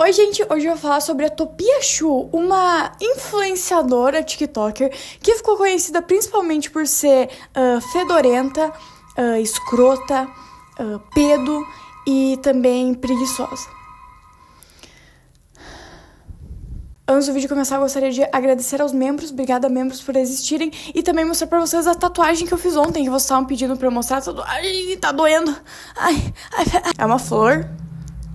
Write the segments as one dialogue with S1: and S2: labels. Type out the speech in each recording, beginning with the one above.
S1: Oi, gente! Hoje eu vou falar sobre a Topia Chu, uma influenciadora TikToker que ficou conhecida principalmente por ser fedorenta, escrota, pedo e também preguiçosa. Antes do vídeo começar, eu gostaria de agradecer aos membros, obrigada membros por existirem, e também mostrar pra vocês a tatuagem que eu fiz ontem, que vocês estavam pedindo pra eu mostrar. Ai, tá doendo. Ai. É uma flor.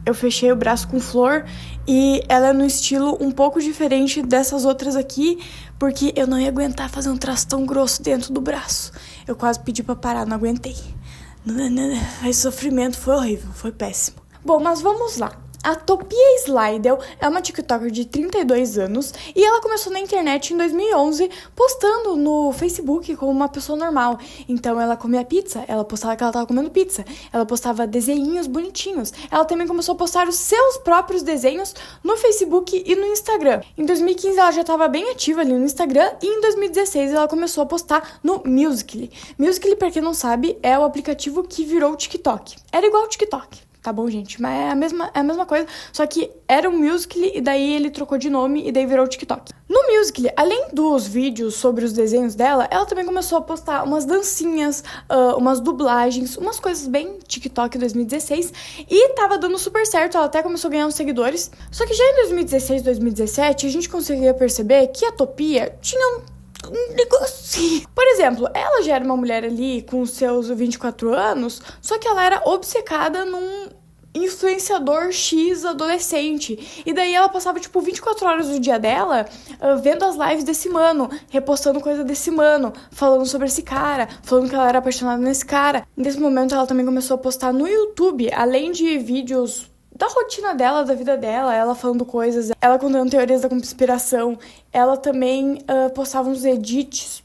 S1: Eu fechei o braço com flor e ela é no estilo um pouco diferente dessas outras aqui, porque eu não ia aguentar fazer um traço tão grosso dentro do braço. Eu quase pedi pra parar, não aguentei. Esse sofrimento foi horrível, foi péssimo. Bom, mas vamos lá. A Topia Slidell é uma TikToker de 32 anos e ela começou na internet em 2011 postando no Facebook como uma pessoa normal. Então ela comia pizza, ela postava que ela tava comendo pizza, ela postava desenhinhos bonitinhos. Ela também começou a postar os seus próprios desenhos no Facebook e no Instagram. Em 2015 ela já estava bem ativa ali no Instagram e em 2016 ela começou a postar no Musical.ly. Musical.ly, pra quem não sabe, é o aplicativo que virou o TikTok. Era igual o TikTok. Tá bom, gente? Mas é a mesma coisa, só que era um Musical.ly e daí ele trocou de nome e daí virou o TikTok. No Musical.ly, além dos vídeos sobre os desenhos dela, ela também começou a postar umas dancinhas, umas dublagens, umas coisas bem TikTok 2016 e tava dando super certo, ela até começou a ganhar uns seguidores. Só que já em 2016, 2017, a gente conseguia perceber que a Topia tinha um negocinho. Por exemplo, ela já era uma mulher ali com seus 24 anos, só que ela era obcecada num influenciador X adolescente. E daí ela passava, 24 horas do dia dela vendo as lives desse mano, repostando coisa desse mano, falando sobre esse cara, falando que ela era apaixonada nesse cara. Nesse momento ela também começou a postar no YouTube, além de vídeos da rotina dela, da vida dela, ela falando coisas, ela contando teorias da conspiração. Ela também postava uns edits,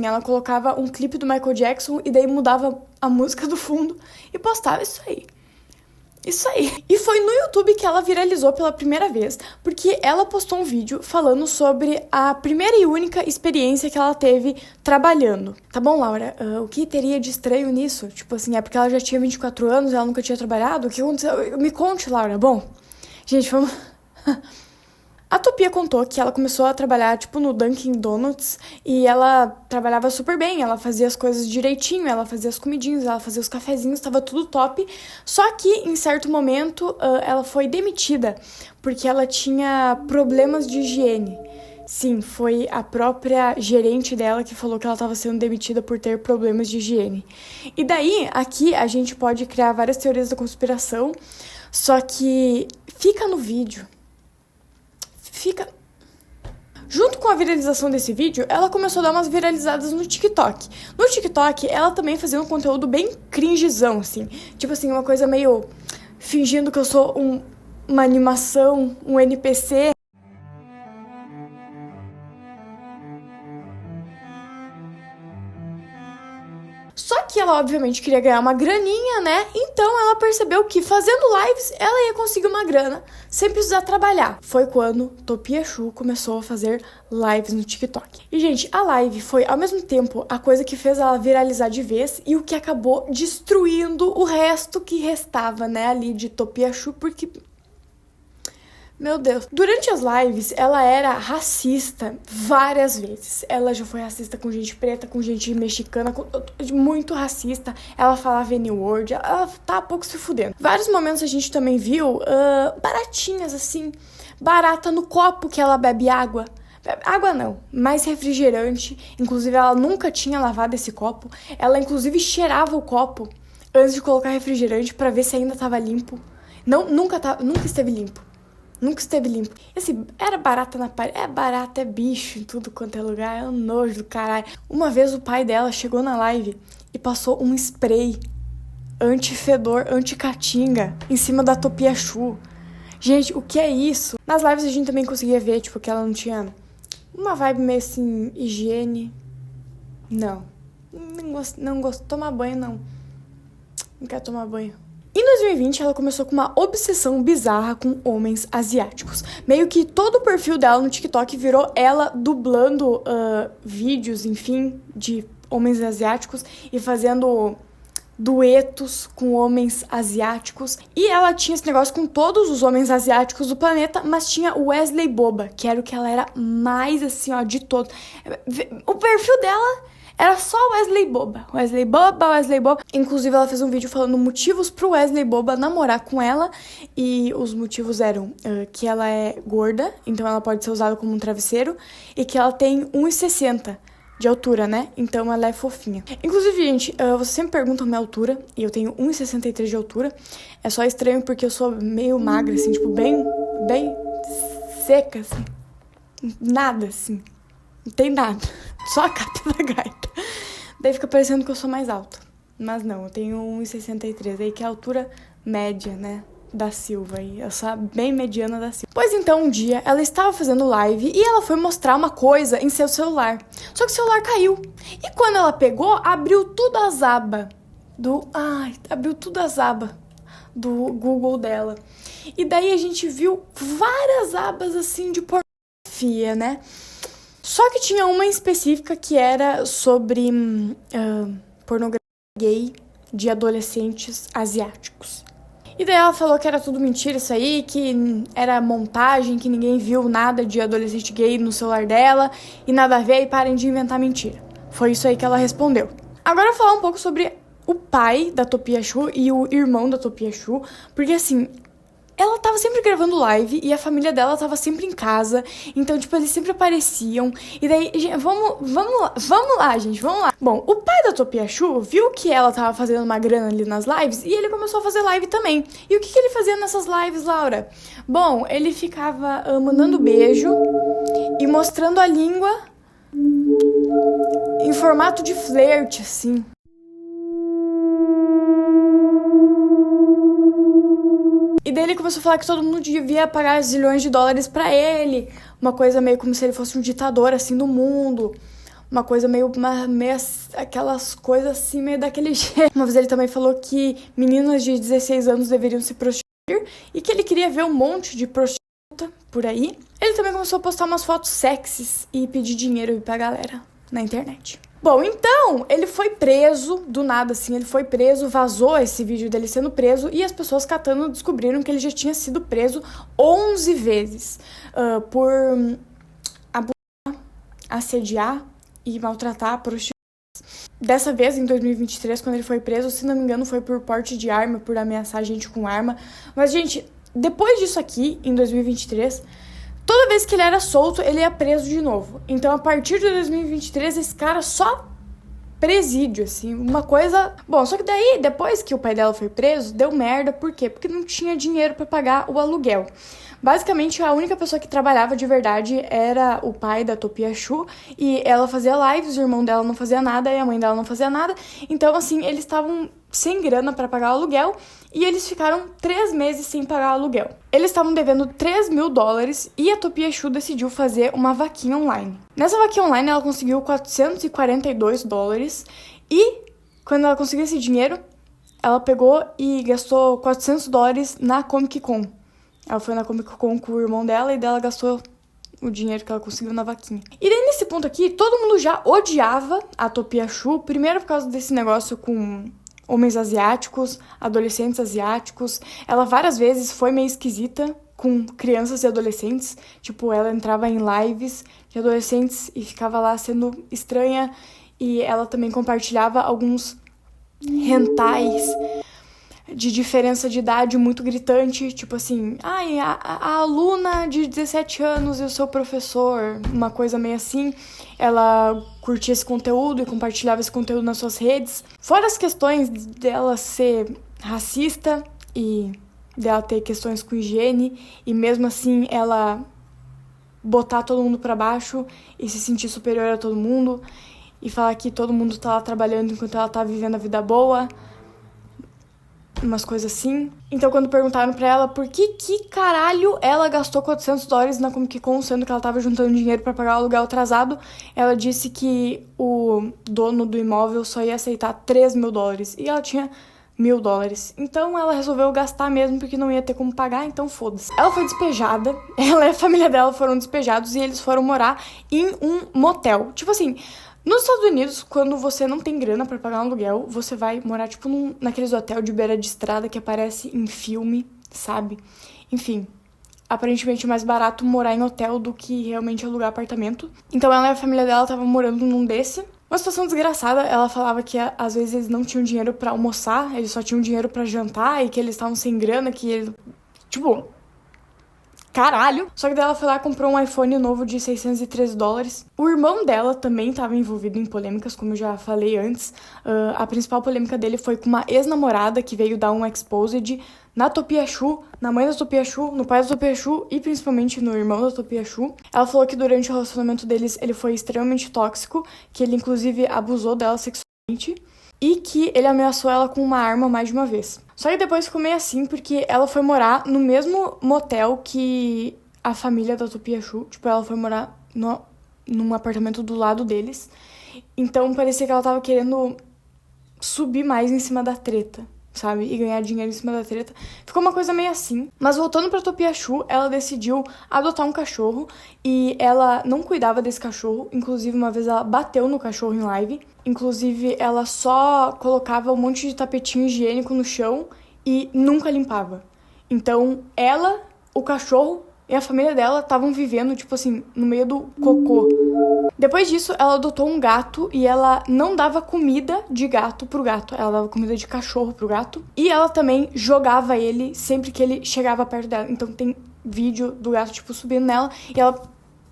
S1: ela colocava um clipe do Michael Jackson e daí mudava a música do fundo e postava isso aí. E foi no YouTube que ela viralizou pela primeira vez, porque ela postou um vídeo falando sobre a primeira e única experiência que ela teve trabalhando. Tá bom, Laura? O que teria de estranho nisso? É porque ela já tinha 24 anos, ela nunca tinha trabalhado? O que aconteceu? Me conte, Laura. Bom, gente, vamos... A Topia contou que ela começou a trabalhar, no Dunkin' Donuts, e ela trabalhava super bem, ela fazia as coisas direitinho, ela fazia as comidinhas, ela fazia os cafezinhos, tava tudo top. Só que, em certo momento, ela foi demitida, porque ela tinha problemas de higiene. Sim, foi a própria gerente dela que falou que ela estava sendo demitida por ter problemas de higiene. E daí, aqui, a gente pode criar várias teorias da conspiração, só que fica no vídeo. Junto com a viralização desse vídeo, ela começou a dar umas viralizadas no TikTok. No TikTok, ela também fazia um conteúdo bem cringezão, uma coisa meio fingindo que eu sou uma animação, um NPC. Só que ela, obviamente, queria ganhar uma graninha, né? Então, ela percebeu que fazendo lives, ela ia conseguir uma grana sem precisar trabalhar. Foi quando Topia Chu começou a fazer lives no TikTok. E, gente, a live foi, ao mesmo tempo, a coisa que fez ela viralizar de vez e o que acabou destruindo o resto que restava, né, ali de Topia Chu, porque... Meu Deus. Durante as lives, ela era racista várias vezes. Ela já foi racista com gente preta, com gente mexicana, muito racista. Ela falava N-word, ela tá pouco se fudendo. Vários momentos a gente também viu baratinhas, barata no copo que ela bebe água. Água não, mais refrigerante. Inclusive, ela nunca tinha lavado esse copo. Ela, inclusive, cheirava o copo antes de colocar refrigerante pra ver se ainda tava limpo. Nunca esteve limpo. Nunca esteve limpo. Era barata na parede. É barata, é bicho em tudo quanto é lugar. É um nojo do caralho. Uma vez o pai dela chegou na live e passou um spray anti-fedor, anti-catinga em cima da Topia Chu. Gente, o que é isso? Nas lives a gente também conseguia ver, que ela não tinha uma vibe meio higiene. Não gosto. Tomar banho, não. Não quero tomar banho. Em 2020, ela começou com uma obsessão bizarra com homens asiáticos. Meio que todo o perfil dela no TikTok virou ela dublando vídeos, enfim, de homens asiáticos e fazendo duetos com homens asiáticos. E ela tinha esse negócio com todos os homens asiáticos do planeta, mas tinha o Wesley Boba, que era o que ela era mais, assim, ó, de todos. O perfil dela era só Wesley Boba. Wesley Boba, Wesley Boba. Inclusive, ela fez um vídeo falando motivos pro Wesley Boba namorar com ela. E os motivos eram que ela é gorda, então ela pode ser usada como um travesseiro. E que ela tem 1,60 de altura, né? Então ela é fofinha. Inclusive, gente, vocês sempre perguntam a minha altura. E eu tenho 1,63 de altura. É só estranho porque eu sou meio magra, assim, tipo, bem seca, assim. Nada, assim. Não tem nada. Só a capa da gaita. Daí fica parecendo que eu sou mais alta. Mas não, eu tenho 1,63. Aí que é a altura média, né? Da Silva. E eu sou bem mediana da Silva. Pois então, um dia, ela estava fazendo live e ela foi mostrar uma coisa em seu celular. Só que o celular caiu. E quando ela pegou, abriu tudo as abas abriu tudo as abas do Google dela. E daí a gente viu várias abas, assim, de pornografia, né? Só que tinha uma específica que era sobre pornografia gay de adolescentes asiáticos. E daí ela falou que era tudo mentira isso aí, que era montagem, que ninguém viu nada de adolescente gay no celular dela e nada a ver, e parem de inventar mentira. Foi isso aí que ela respondeu. Agora eu vou falar um pouco sobre o pai da Topia Chu e o irmão da Topia Chu, porque assim, ela tava sempre gravando live e a família dela tava sempre em casa. Então, tipo, eles sempre apareciam. E daí, gente, vamos lá, gente, vamos lá. Bom, o pai da Topia Chu viu que ela tava fazendo uma grana ali nas lives e ele começou a fazer live também. E o que ele fazia nessas lives, Laura? Bom, ele ficava mandando beijo e mostrando a língua em formato de flerte, assim. E daí ele começou a falar que todo mundo devia pagar zilhões de dólares pra ele. Uma coisa meio como se ele fosse um ditador, assim, do mundo. Uma coisa meio aquelas coisas assim, meio daquele jeito. Uma vez ele também falou que meninas de 16 anos deveriam se prostituir. E que ele queria ver um monte de prostituta por aí. Ele também começou a postar umas fotos sexys e pedir dinheiro pra galera na internet. Bom, então, ele foi preso, do nada, assim, ele foi preso, vazou esse vídeo dele sendo preso, e as pessoas catando descobriram que ele já tinha sido preso 11 vezes por abusar, assediar e maltratar prostitutas. Dessa vez, em 2023, quando ele foi preso, se não me engano, foi por porte de arma, por ameaçar a gente com arma. Mas, gente, depois disso aqui, em 2023... toda vez que ele era solto, ele ia preso de novo. Então, a partir de 2023, esse cara só presídio, assim, uma coisa... Bom, só que daí, depois que o pai dela foi preso, deu merda. Por quê? Porque não tinha dinheiro pra pagar o aluguel. Basicamente, a única pessoa que trabalhava de verdade era o pai da Topia Chu, e ela fazia lives, o irmão dela não fazia nada, e a mãe dela não fazia nada. Então, assim, eles estavam sem grana pra pagar o aluguel, e eles ficaram 3 meses sem pagar o aluguel. Eles estavam devendo $3.000, e a Topia Chu decidiu fazer uma vaquinha online. Nessa vaquinha online, ela conseguiu $442, e quando ela conseguiu esse dinheiro, ela pegou e gastou $400 na Comic Con. Ela foi na Comic Con com o irmão dela e dela gastou o dinheiro que ela conseguiu na vaquinha. E daí, nesse ponto aqui, todo mundo já odiava a Topia Chu, primeiro por causa desse negócio com homens asiáticos, adolescentes asiáticos. Ela várias vezes foi meio esquisita com crianças e adolescentes. Tipo, ela entrava em lives de adolescentes e ficava lá sendo estranha. E ela também compartilhava alguns hentais de diferença de idade muito gritante, tipo assim, a aluna de 17 anos e o seu professor, uma coisa meio assim. Ela curtia esse conteúdo e compartilhava esse conteúdo nas suas redes. Fora as questões dela ser racista e dela ter questões com higiene, e mesmo assim ela botar todo mundo pra baixo e se sentir superior a todo mundo, e falar que todo mundo tá lá trabalhando enquanto ela tá vivendo a vida boa. Umas coisas assim. Então, quando perguntaram pra ela por que caralho ela gastou $400 na Comic Con, sendo que ela tava juntando dinheiro pra pagar o aluguel atrasado, ela disse que o dono do imóvel só ia aceitar $3.000 e ela tinha $1.000. Então, ela resolveu gastar mesmo porque não ia ter como pagar, então foda-se. Ela foi despejada, ela e a família dela foram despejados e eles foram morar em um motel. Tipo assim, Nos Estados Unidos, quando você não tem grana pra pagar um aluguel, você vai morar, tipo, naqueles hotéis de beira de estrada que aparece em filme, sabe? Enfim, aparentemente é mais barato morar em hotel do que realmente alugar apartamento. Então ela e a família dela estavam morando num desse. Uma situação desgraçada, ela falava que às vezes eles não tinham dinheiro pra almoçar, eles só tinham dinheiro pra jantar e que eles estavam sem grana, que eles... Tipo, caralho! Só que daí ela foi lá e comprou um iPhone novo de $613. O irmão dela também estava envolvido em polêmicas, como eu já falei antes. A principal polêmica dele foi com uma ex-namorada que veio dar um exposed na Topiachu, na mãe da Topiachu, no pai da Topiachu e principalmente no irmão da Topiachu. Ela falou que durante o relacionamento deles ele foi extremamente tóxico, que ele inclusive abusou dela sexualmente e que ele ameaçou ela com uma arma mais de uma vez. Só que depois ficou meio assim, porque ela foi morar no mesmo motel que a família da Topiachu. Tipo, ela foi morar num apartamento do lado deles. Então, parecia que ela tava querendo subir mais em cima da treta, sabe? E ganhar dinheiro em cima da treta. Ficou uma coisa meio assim. Mas voltando pra Topiachu, ela decidiu adotar um cachorro. E ela não cuidava desse cachorro. Inclusive, uma vez ela bateu no cachorro em live. Inclusive, ela só colocava um monte de tapetinho higiênico no chão e nunca limpava. Então, ela, o cachorro e a família dela estavam vivendo, tipo assim, no meio do cocô. Depois disso, ela adotou um gato e ela não dava comida de gato pro gato. Ela dava comida de cachorro pro gato. E ela também jogava ele sempre que ele chegava perto dela. Então, tem vídeo do gato, tipo, subindo nela e ela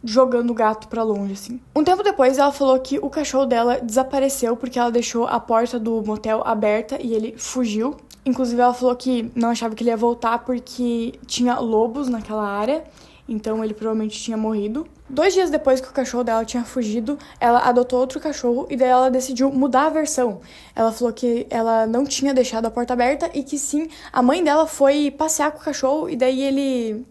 S1: jogando o gato pra longe, assim. Um tempo depois, ela falou que o cachorro dela desapareceu porque ela deixou a porta do motel aberta e ele fugiu. Inclusive, ela falou que não achava que ele ia voltar porque tinha lobos naquela área, então ele provavelmente tinha morrido. 2 dias depois que o cachorro dela tinha fugido, ela adotou outro cachorro e daí ela decidiu mudar a versão. Ela falou que ela não tinha deixado a porta aberta e que sim, a mãe dela foi passear com o cachorro e daí ele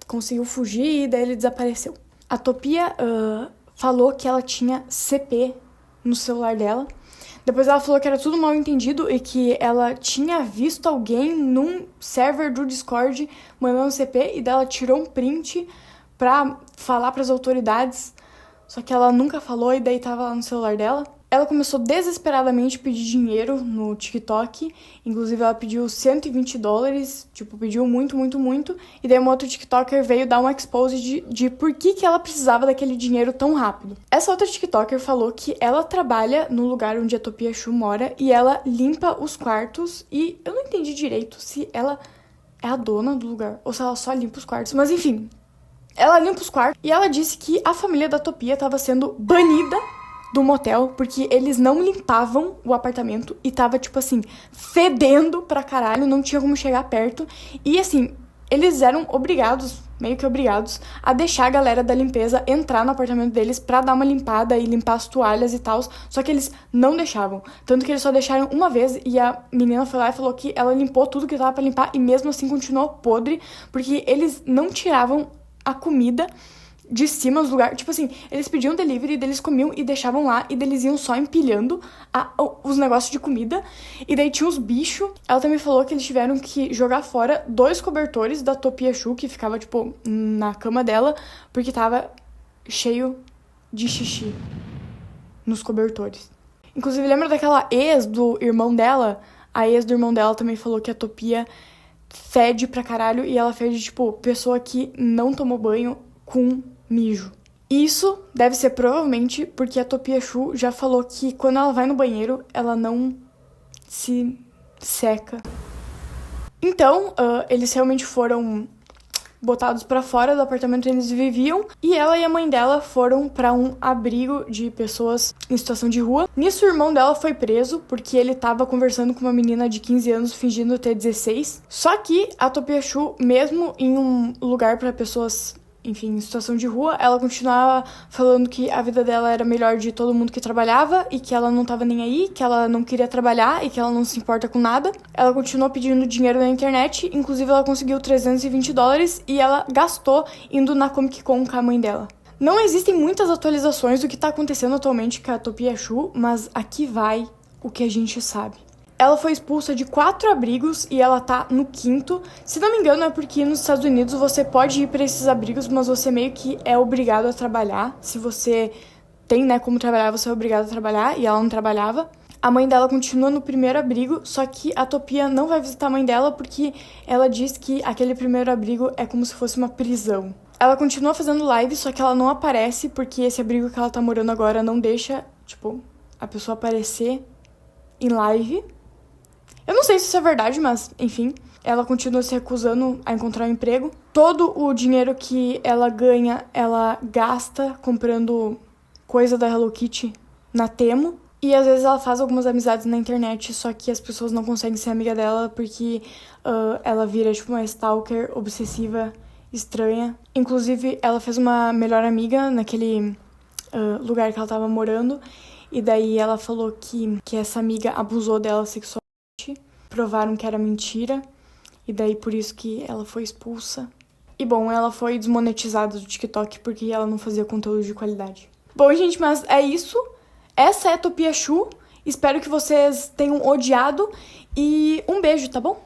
S1: conseguiu fugir e daí ele desapareceu. A Topia falou que ela tinha CP no celular dela. Depois ela falou que era tudo mal entendido e que ela tinha visto alguém num server do Discord mandando CP e dela tirou um print pra falar pras autoridades. Só que ela nunca falou e daí tava lá no celular dela. Ela começou desesperadamente a pedir dinheiro no TikTok. Inclusive, ela pediu $120. Tipo, pediu muito, muito, muito. E daí uma outra TikToker veio dar um expose de por que ela precisava daquele dinheiro tão rápido. Essa outra TikToker falou que ela trabalha no lugar onde a Topiachu mora e ela limpa os quartos. E eu não entendi direito se ela é a dona do lugar ou se ela só limpa os quartos. Mas enfim, ela limpa os quartos e ela disse que a família da Topia estava sendo banida do motel, porque eles não limpavam o apartamento e tava, tipo assim, fedendo pra caralho, não tinha como chegar perto. E, assim, eles eram obrigados, meio que obrigados, a deixar a galera da limpeza entrar no apartamento deles pra dar uma limpada e limpar as toalhas e tal, só que eles não deixavam. Tanto que eles só deixaram uma vez e a menina foi lá e falou que ela limpou tudo que tava pra limpar e mesmo assim continuou podre, porque eles não tiravam a comida de cima dos lugares. Tipo assim, eles pediam delivery, e eles comiam e deixavam lá, e eles iam só empilhando os negócios de comida. E daí tinha os bichos. Ela também falou que eles tiveram que jogar fora 2 cobertores da Topiachu, que ficava, tipo, na cama dela, porque tava cheio de xixi nos cobertores. Inclusive, lembra daquela ex do irmão dela? A ex do irmão dela também falou que a Topia fede pra caralho, e ela fede, tipo, pessoa que não tomou banho com mijo. Isso deve ser provavelmente porque a Topiachu já falou que quando ela vai no banheiro, ela não se seca. Então, eles realmente foram botados pra fora do apartamento onde eles viviam e ela e a mãe dela foram pra um abrigo de pessoas em situação de rua. Nisso, o irmão dela foi preso porque ele tava conversando com uma menina de 15 anos fingindo ter 16. Só que a Topiachu, mesmo em um lugar pra pessoas, enfim, em situação de rua, ela continuava falando que a vida dela era melhor de todo mundo que trabalhava e que ela não tava nem aí, que ela não queria trabalhar e que ela não se importa com nada. Ela continuou pedindo dinheiro na internet, inclusive ela conseguiu $320 e ela gastou indo na Comic Con com a mãe dela. Não existem muitas atualizações do que tá acontecendo atualmente com a Topiachu, mas aqui vai o que a gente sabe. Ela foi expulsa de 4 abrigos e ela tá no 5º. Se não me engano, é porque nos Estados Unidos você pode ir para esses abrigos, mas você meio que é obrigado a trabalhar se você tem, né, como trabalhar, você é obrigada a trabalhar, e ela não trabalhava. A mãe dela continua no primeiro abrigo, só que a Topia não vai visitar a mãe dela porque ela diz que aquele primeiro abrigo é como se fosse uma prisão. Ela continua fazendo live, só que ela não aparece porque esse abrigo que ela tá morando agora não deixa, tipo, a pessoa aparecer em live. Eu não sei se isso é verdade, mas, enfim, ela continua se recusando a encontrar um emprego. Todo o dinheiro que ela ganha, ela gasta comprando coisa da Hello Kitty na Temu. E às vezes ela faz algumas amizades na internet, só que as pessoas não conseguem ser amiga dela porque ela vira tipo uma stalker obsessiva, estranha. Inclusive, ela fez uma melhor amiga naquele lugar que ela tava morando. E daí ela falou que essa amiga abusou dela sexualmente. Provaram que era mentira. E daí por isso que ela foi expulsa. E bom, ela foi desmonetizada do TikTok porque ela não fazia conteúdo de qualidade. Bom, gente, mas é isso. Essa é a Topia Chu. Espero que vocês tenham odiado. E um beijo, tá bom?